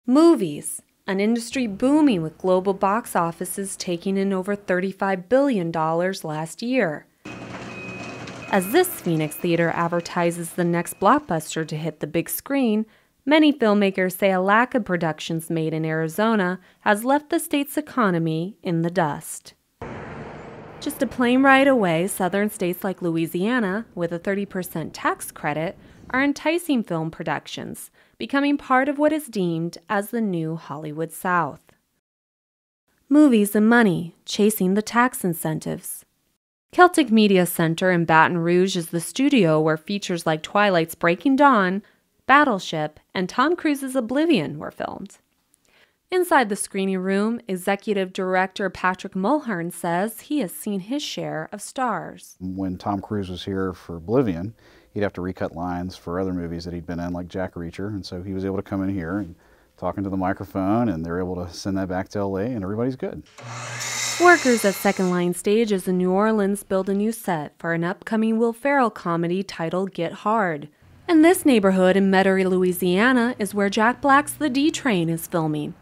Movies, an industry booming with global box offices taking in over $35 billion last year. As this Phoenix theater advertises the next blockbuster to hit the big screen, many filmmakers say a lack of productions made in Arizona has left the state's economy in the dust. Just a plane ride away, southern states like Louisiana, with a 30% tax credit, are enticing film productions, becoming part of what is deemed as the new Hollywood South. Movies and money, chasing the tax incentives. Celtic Media Center in Baton Rouge is the studio where features like Twilight's Breaking Dawn, Battleship, and Tom Cruise's Oblivion were filmed. Inside the screening room, executive director Patrick Mulhern says he has seen his share of stars. When Tom Cruise was here for Oblivion, he'd have to recut lines for other movies that he'd been in, like Jack Reacher, and so he was able to come in here and talk into the microphone, and they're able to send that back to LA, and everybody's good. Workers at Second Line Stages in New Orleans build a new set for an upcoming Will Ferrell comedy titled Get Hard. And this neighborhood in Metairie, Louisiana is where Jack Black's The D Train is filming.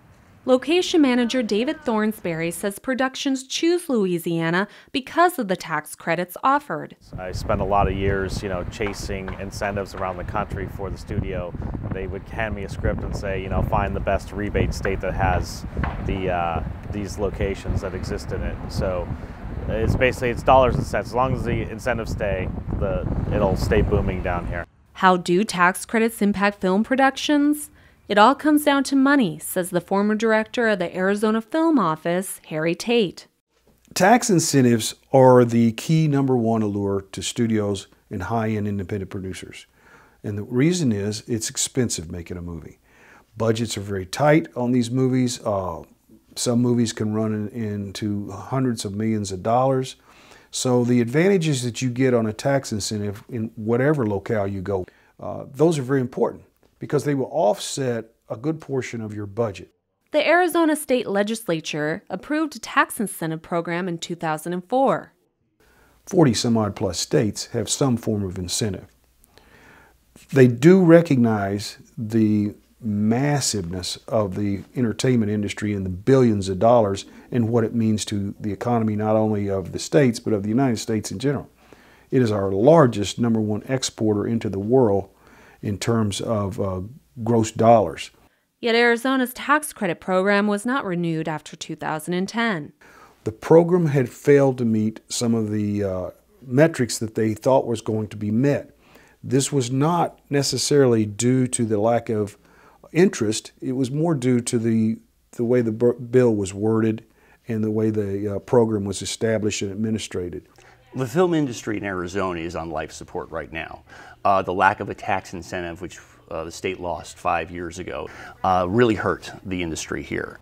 Location manager David Thornsberry says productions choose Louisiana because of the tax credits offered. I spent a lot of years, chasing incentives around the country for the studio. They would hand me a script and say, find the best rebate state that has these locations that exist in it. So it's dollars and cents. As long as the incentives stay, it'll stay booming down here. How do tax credits impact film productions? It all comes down to money, says the former director of the Arizona Film Office, Harry Tate. Tax incentives are the key #1 allure to studios and high-end independent producers. And the reason is it's expensive making a movie. Budgets are very tight on these movies. Some movies can run into hundreds of millions of dollars. So the advantages that you get on a tax incentive in whatever locale you go, those are very important, because they will offset a good portion of your budget. The Arizona State Legislature approved a tax incentive program in 2004. 40 some odd plus states have some form of incentive. They do recognize the massiveness of the entertainment industry and the billions of dollars and what it means to the economy, not only of the states, but of the United States in general. It is our largest #1 exporter into the world in terms of gross dollars. Yet Arizona's tax credit program was not renewed after 2010. The program had failed to meet some of the metrics that they thought was going to be met. This was not necessarily due to the lack of interest. It was more due to the way the bill was worded and the way the program was established and administrated. The film industry in Arizona is on life support right now. The lack of a tax incentive, which the state lost 5 years ago, really hurt the industry here.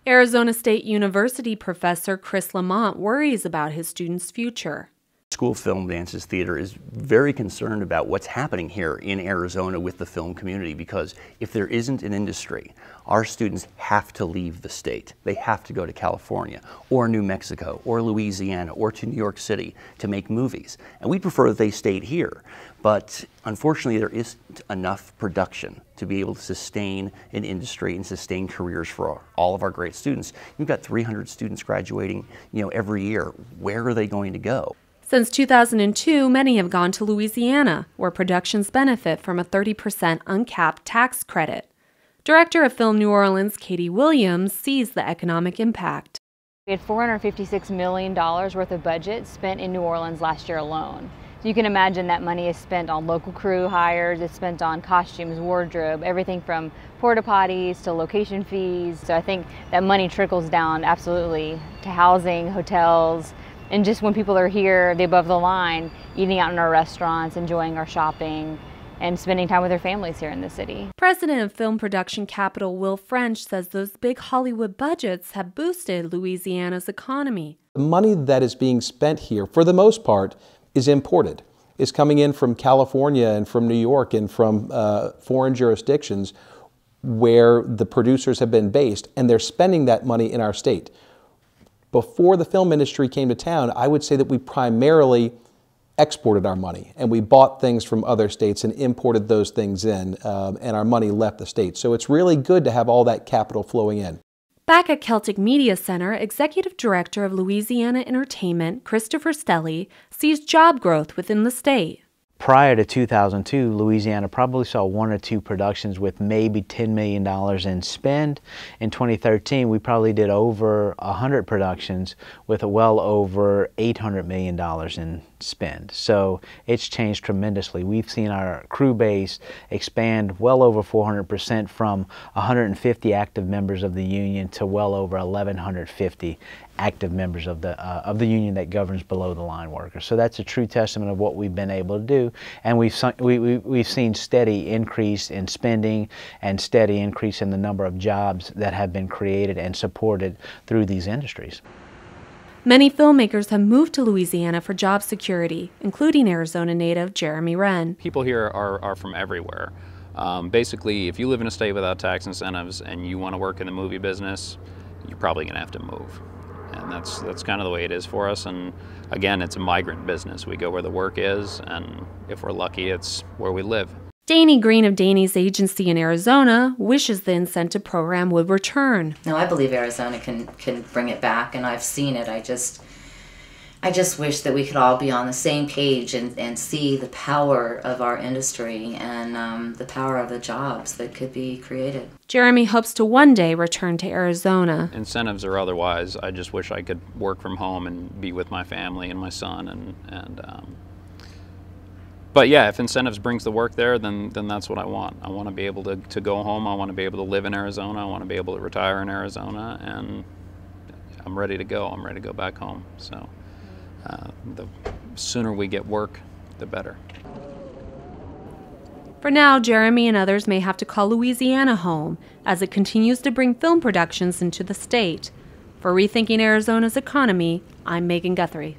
Arizona State University professor Chris Lamont worries about his students' future. School of Film Dances Theater is very concerned about what's happening here in Arizona with the film community, because if there isn't an industry, our students have to leave the state. They have to go to California or New Mexico or Louisiana or to New York City to make movies. And we prefer that they stayed here. But unfortunately, there isn't enough production to be able to sustain an industry and sustain careers for all of our great students. We've got 300 students graduating, every year. Where are they going to go? Since 2002, many have gone to Louisiana, where productions benefit from a 30% uncapped tax credit. Director of Film New Orleans, Katie Williams, sees the economic impact. We had $456 million worth of budget spent in New Orleans last year alone. So you can imagine that money is spent on local crew hires, it's spent on costumes, wardrobe, everything from porta potties to location fees. So I think that money trickles down absolutely to housing, hotels, and just when people are here, the above the line, eating out in our restaurants, enjoying our shopping, and spending time with their families here in the city. President of film production capital Will French says those big Hollywood budgets have boosted Louisiana's economy. The money that is being spent here, for the most part, is imported. It's coming in from California and from New York and from foreign jurisdictions where the producers have been based, and they're spending that money in our state. Before the film industry came to town, I would say that we primarily exported our money, and we bought things from other states and imported those things in, and our money left the state. So it's really good to have all that capital flowing in. Back at Celtic Media Center, Executive Director of Louisiana Entertainment, Christopher Stelly, sees job growth within the state. Prior to 2002, Louisiana probably saw 1 or 2 productions with maybe $10 million in spend. In 2013, we probably did over 100 productions with well over $800 million in spend. So it's changed tremendously. We've seen our crew base expand well over 400% from 150 active members of the union to well over 1,150 active members of the union that governs below the line workers. So that's a true testament of what we've been able to do, and we've seen steady increase in spending and steady increase in the number of jobs that have been created and supported through these industries. Many filmmakers have moved to Louisiana for job security, including Arizona native Jeremy Wren. People here are from everywhere. Basically, if you live in a state without tax incentives and you want to work in the movie business, you're probably going to have to move. And that's kind of the way it is for us. And again, it's a migrant business. We go where the work is, and if we're lucky, it's where we live. Danny Green of Danny's agency in Arizona wishes the incentive program would return. No, I believe Arizona can bring it back, and I've seen it. I just wish that we could all be on the same page and see the power of our industry and the power of the jobs that could be created. Jeremy hopes to one day return to Arizona. Incentives or otherwise, I just wish I could work from home and be with my family and my son. But yeah, if incentives brings the work there, then that's what I want. I want to be able to go home. I want to be able to live in Arizona. I want to be able to retire in Arizona, and I'm ready to go. I'm ready to go back home. So the sooner we get work, the better. For now, Jeremy and others may have to call Louisiana home as it continues to bring film productions into the state. For Rethinking Arizona's Economy, I'm Megan Guthrie.